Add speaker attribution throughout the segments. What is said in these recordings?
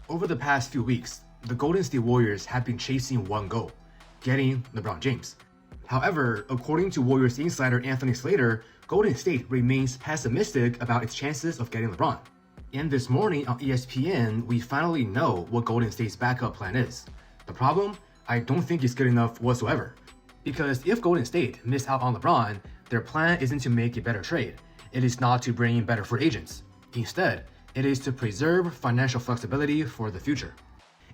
Speaker 1: Over the past few weeks, the Golden State Warriors have been chasing one goal, getting LeBron James. However, according to Warriors insider Anthony Slater, Golden State remains pessimistic about its chances of getting LeBron. And this morning on ESPN, we finally know what Golden State's backup plan is. The problem? I don't think it's good enough whatsoever. Because if Golden State miss out on LeBron, their plan isn't to make a better trade. It is not to bring in better free agents. Instead, it is to preserve financial flexibility for the future.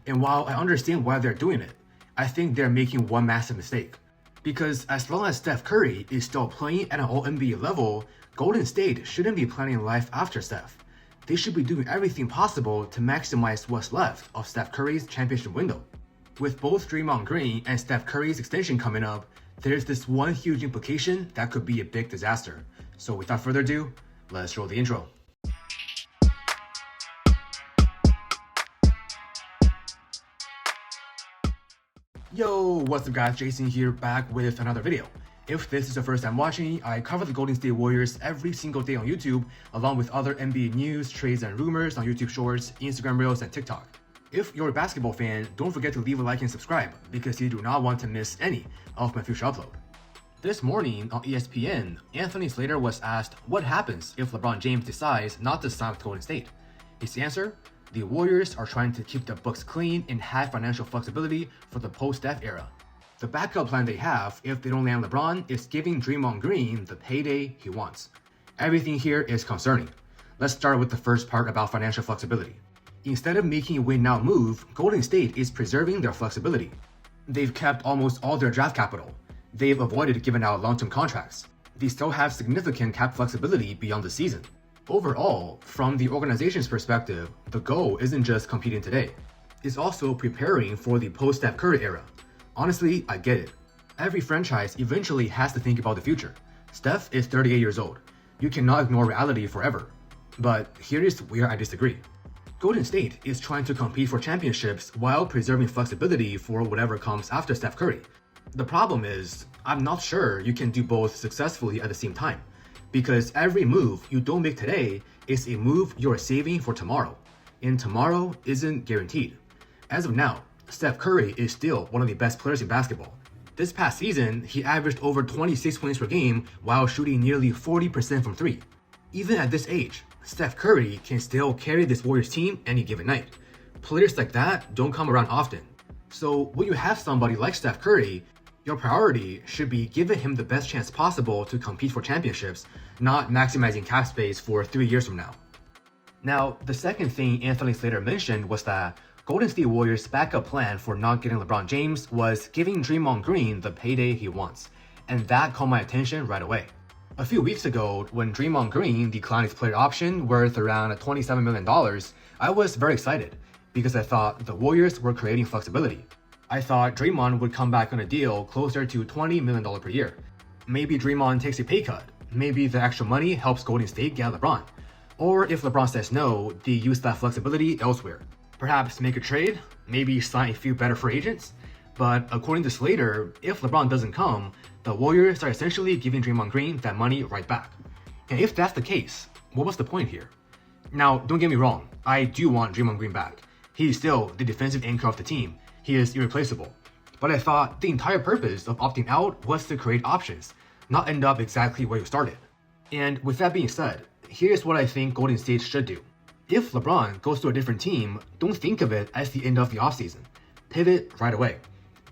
Speaker 1: And while I understand why they're doing it, I think they're making one massive mistake. Because as long as Steph Curry is still playing at an All-NBA level, Golden State shouldn't be planning life after Steph. They should be doing everything possible to maximize what's left of Steph Curry's championship window. With both Draymond Green and Steph Curry's extension coming up, there's this one huge implication that could be a big disaster. So without further ado, let's roll the intro. Yo, what's up guys, Jason here back with another video. If this is your first time watching, I cover the Golden State Warriors every single day on YouTube, along with other NBA news, trades, and rumors on YouTube Shorts, Instagram Reels, and TikTok. If you're a basketball fan, don't forget to leave a like and subscribe, because you do not want to miss any of my future upload. This morning on ESPN, Anthony Slater was asked what happens if LeBron James decides not to sign with Golden State. His answer? The Warriors are trying to keep their books clean and have financial flexibility for the post-Steph era. The backup plan they have if they don't land LeBron is giving Draymond Green the payday he wants. Everything here is concerning. Let's start with the first part about financial flexibility. Instead of making a win-now move, Golden State is preserving their flexibility. They've kept almost all their draft capital. They've avoided giving out long-term contracts. They still have significant cap flexibility beyond the season. Overall, from the organization's perspective, the goal isn't just competing today. It's also preparing for the post-Steph Curry era. Honestly, I get it. Every franchise eventually has to think about the future. Steph is 38 years old. You cannot ignore reality forever. But here is where I disagree. Golden State is trying to compete for championships while preserving flexibility for whatever comes after Steph Curry. The problem is, I'm not sure you can do both successfully at the same time. Because every move you don't make today is a move you're saving for tomorrow. And tomorrow isn't guaranteed. As of now, Steph Curry is still one of the best players in basketball. This past season, he averaged over 26 points per game while shooting nearly 40% from three. Even at this age, Steph Curry can still carry this Warriors team any given night. Players like that don't come around often. So when you have somebody like Steph Curry, your priority should be giving him the best chance possible to compete for championships, not maximizing cap space for 3 years from now. Now, the second thing Anthony Slater mentioned was that Golden State Warriors' backup plan for not getting LeBron James was giving Draymond Green the payday he wants, and that caught my attention right away. A few weeks ago, when Draymond Green declined his player option worth around $27 million, I was very excited because I thought the Warriors were creating flexibility. I thought Draymond would come back on a deal closer to $20 million per year. Maybe Draymond takes a pay cut. Maybe the extra money helps Golden State get LeBron. Or if LeBron says no, they use that flexibility elsewhere. Perhaps make a trade, maybe sign a few better free agents. But according to Slater, if LeBron doesn't come, the Warriors are essentially giving Draymond Green that money right back. And if that's the case, what was the point here? Now, don't get me wrong, I do want Draymond Green back. He's still the defensive anchor of the team. He is irreplaceable. But I thought the entire purpose of opting out was to create options, not end up exactly where you started. And with that being said, here's what I think Golden State should do. If LeBron goes to a different team, don't think of it as the end of the offseason. Pivot right away.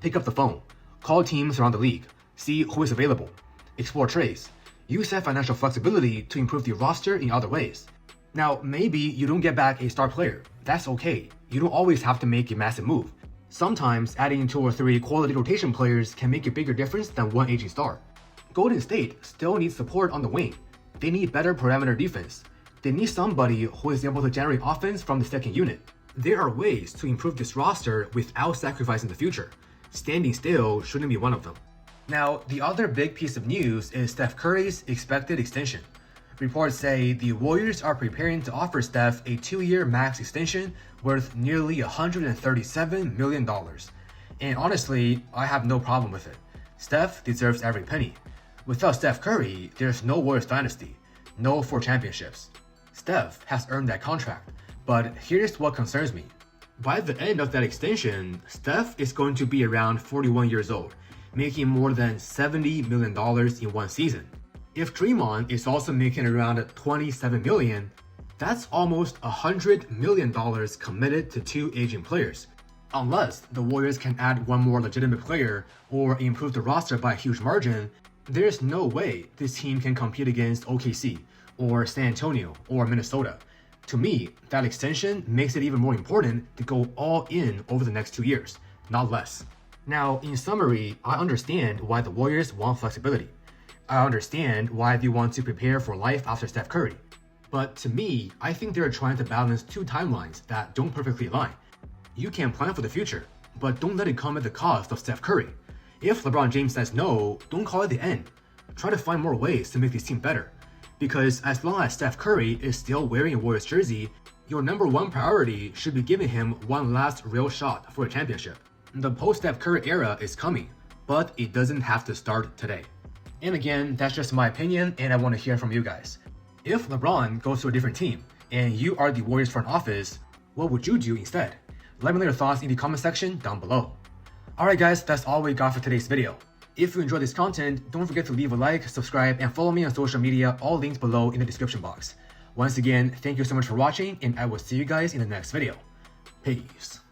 Speaker 1: Pick up the phone. Call teams around the league. See who is available. Explore trades. Use that financial flexibility to improve the roster in other ways. Now, maybe you don't get back a star player. That's okay. You don't always have to make a massive move. Sometimes adding 2 or 3 quality rotation players can make a bigger difference than one aging star. Golden State still needs support on the wing. They need better perimeter defense. They need somebody who is able to generate offense from the second unit. There are ways to improve this roster without sacrificing the future. Standing still shouldn't be one of them. Now, the other big piece of news is Steph Curry's expected extension. Reports say the Warriors are preparing to offer Steph a 2-year max extension worth nearly $137 million. And honestly, I have no problem with it. Steph deserves every penny. Without Steph Curry, there's no Warriors dynasty, no 4 championships. Steph has earned that contract, but here's what concerns me. By the end of that extension, Steph is going to be around 41 years old, making more than $70 million in one season. If Draymond is also making around $27 million, that's almost $100 million committed to two aging players. Unless the Warriors can add one more legitimate player or improve the roster by a huge margin, there's no way this team can compete against OKC or San Antonio or Minnesota. To me, that extension makes it even more important to go all in over the next 2 years, not less. Now, in summary, I understand why the Warriors want flexibility. I understand why they want to prepare for life after Steph Curry. But to me, I think they're trying to balance two timelines that don't perfectly align. You can plan for the future, but don't let it come at the cost of Steph Curry. If LeBron James says no, don't call it the end. Try to find more ways to make this team better. Because as long as Steph Curry is still wearing a Warriors jersey, your number one priority should be giving him one last real shot for a championship. The post-Steph Curry era is coming, but it doesn't have to start today. And again, that's just my opinion, and I want to hear from you guys. If LeBron goes to a different team, and you are the Warriors front office, what would you do instead? Let me know your thoughts in the comment section down below. Alright guys, that's all we got for today's video. If you enjoyed this content, don't forget to leave a like, subscribe, and follow me on social media, all links below in the description box. Once again, thank you so much for watching, and I will see you guys in the next video. Peace.